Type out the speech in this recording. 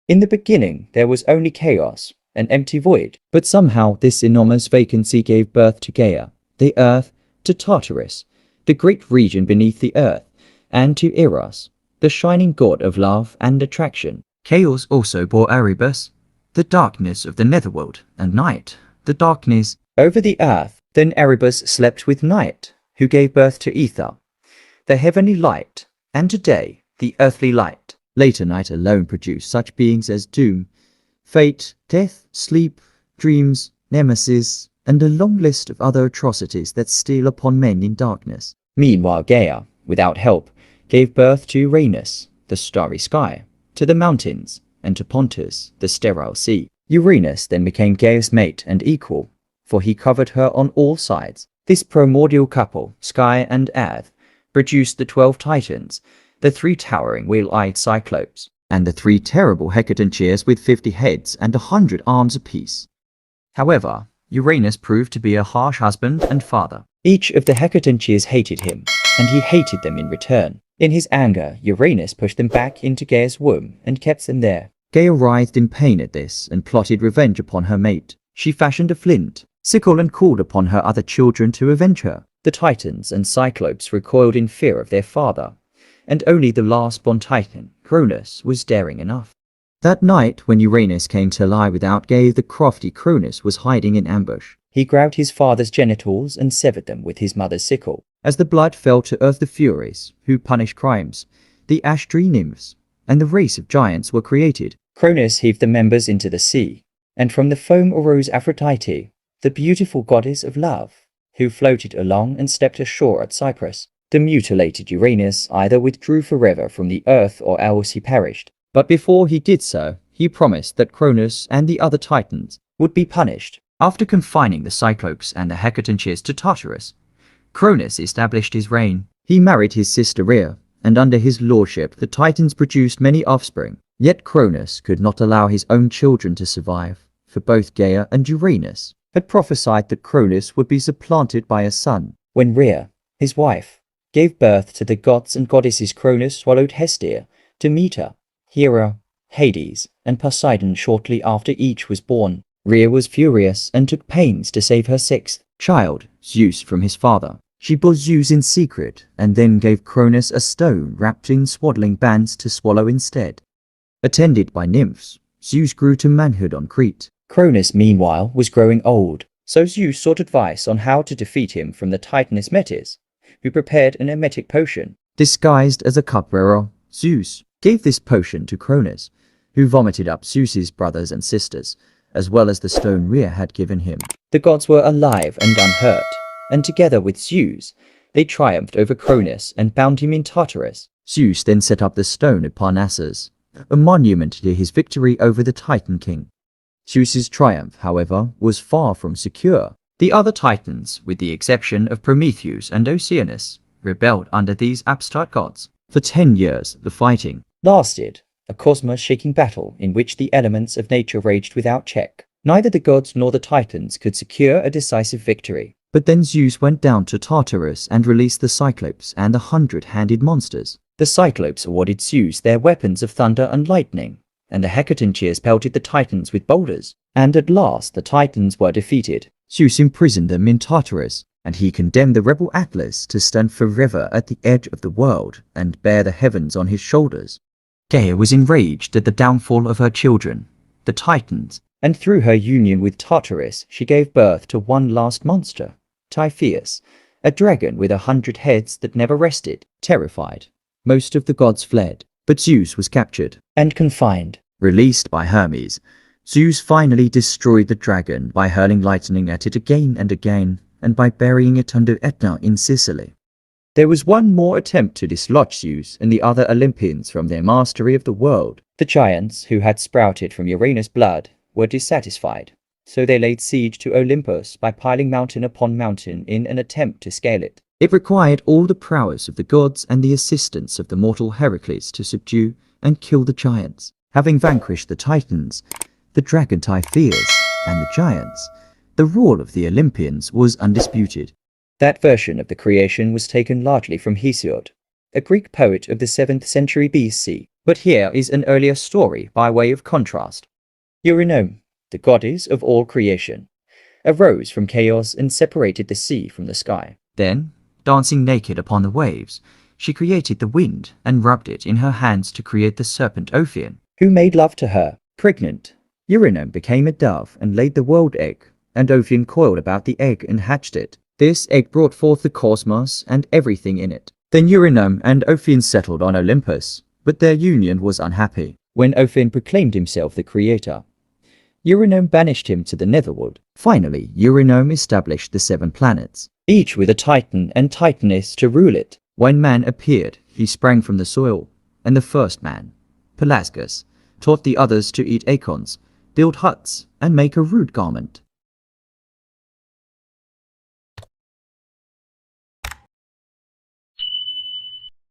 In the beginning, there was only chaos, an empty void, but somehow this enormous vacancy gave birth to Gaia, the earth, to Tartarus, the great region beneath the earth, and to Eros, the shining god of love and attraction. Chaos also bore Erebus, the darkness of the netherworld, and night, the darkness over the earth. Then Erebus slept with Night, who gave birth to Ether, the heavenly light, and to Day, the earthly light. Later Night alone produced such beings as Doom, Fate, Death, Sleep, Dreams, Nemesis, and a long list of other atrocities that steal upon men in darkness. Meanwhile Gaia, without help, gave birth to Uranus, the starry sky, to the mountains, and to Pontus, the sterile sea. Uranus then became Gaia's mate and equal, for he covered her on all sides. This primordial couple, Sky and Earth, produced the 12 Titans, the 3 towering wheel-eyed Cyclopes, and the 3 terrible Hecatoncirs with 50 heads and 100 arms apiece. However, Uranus proved to be a harsh husband and father. Each of the Hecatoncirs hated him, and he hated them in return. In his anger, Uranus pushed them back into Gaia's womb and kept them there. Gaia writhed in pain at this and plotted revenge upon her mate. She fashioned a flint, sickle, and called upon her other children to avenge her. The Titans and Cyclopes recoiled in fear of their father, and only the last-born Titan, Cronus, was daring enough. That night, when Uranus came to lie without Gaia, the crafty Cronus was hiding in ambush. He grabbed his father's genitals and severed them with his mother's sickle. As the blood fell to earth, the Furies, who punish crimes, the ash tree nymphs, and the race of giants were created. Cronus heaved the members into the sea, and from the foam arose Aphrodite, the beautiful goddess of love, who floated along and stepped ashore at Cyprus. The mutilated Uranus either withdrew forever from the earth or else he perished. But before he did so, he promised that Cronus and the other Titans would be punished. After confining the Cyclopes and the Hecatoncirs to Tartarus, Cronus established his reign. He married his sister Rhea, and under his lordship the Titans produced many offspring. Yet Cronus could not allow his own children to survive, for both Gaia and Uranus had prophesied that Cronus would be supplanted by a son. When Rhea, his wife, gave birth to the gods and goddesses, Cronus swallowed Hestia, Demeter, Hera, Hades, and Poseidon shortly after each was born. Rhea was furious and took pains to save her 6th child, Zeus, from his father. She bore Zeus in secret and then gave Cronus a stone wrapped in swaddling bands to swallow instead. Attended by nymphs, Zeus grew to manhood on Crete. Cronus, meanwhile, was growing old, so Zeus sought advice on how to defeat him from the Titaness Metis, who prepared an emetic potion. Disguised as a cupbearer, Zeus gave this potion to Cronus, who vomited up Zeus's brothers and sisters, as well as the stone Rhea had given him. The gods were alive and unhurt, and together with Zeus, they triumphed over Cronus and bound him in Tartarus. Zeus then set up the stone at Parnassus, a monument to his victory over the Titan King. Zeus's triumph, however, was far from secure. The other Titans, with the exception of Prometheus and Oceanus, rebelled under these upstart gods. For 10 years, the fighting lasted, a cosmos-shaking battle in which the elements of nature raged without check. Neither the gods nor the Titans could secure a decisive victory. But then Zeus went down to Tartarus and released the Cyclopes and the 100-handed monsters. The Cyclopes awarded Zeus their weapons of thunder and lightning, and the Hecatoncirs pelted the Titans with boulders. And at last the Titans were defeated. Zeus imprisoned them in Tartarus, and he condemned the rebel Atlas to stand forever at the edge of the world and bear the heavens on his shoulders. Gaia was enraged at the downfall of her children, the Titans, and through her union with Tartarus she gave birth to one last monster, Typhoeus, a dragon with 100 heads that never rested. Terrified, most of the gods fled, but Zeus was captured and confined. Released by Hermes, Zeus finally destroyed the dragon by hurling lightning at it again and again, and by burying it under Etna in Sicily. There was one more attempt to dislodge Zeus and the other Olympians from their mastery of the world. The giants, who had sprouted from Uranus' blood, were dissatisfied, so they laid siege to Olympus by piling mountain upon mountain in an attempt to scale it. It required all the prowess of the gods and the assistance of the mortal Heracles to subdue and kill the giants. Having vanquished the Titans, the dragon Typhoeus, and the giants, the rule of the Olympians was undisputed. That version of the creation was taken largely from Hesiod, a Greek poet of the 7th century BC. But here is an earlier story by way of contrast. Eurynome, the goddess of all creation, arose from chaos and separated the sea from the sky. Then, dancing naked upon the waves, she created the wind and rubbed it in her hands to create the serpent Ophion, who made love to her. Pregnant, Eurynome became a dove and laid the world egg, and Ophion coiled about the egg and hatched it. This egg brought forth the cosmos and everything in it. Then Eurynome and Ophion settled on Olympus, but their union was unhappy. When Ophion proclaimed himself the creator, Eurynome banished him to the netherworld. Finally, Eurynome established the 7 planets, each with a titan and titaness to rule it. When man appeared, he sprang from the soil, and the first man, Pelasgus, taught the others to eat acorns, build huts, and make a rude garment.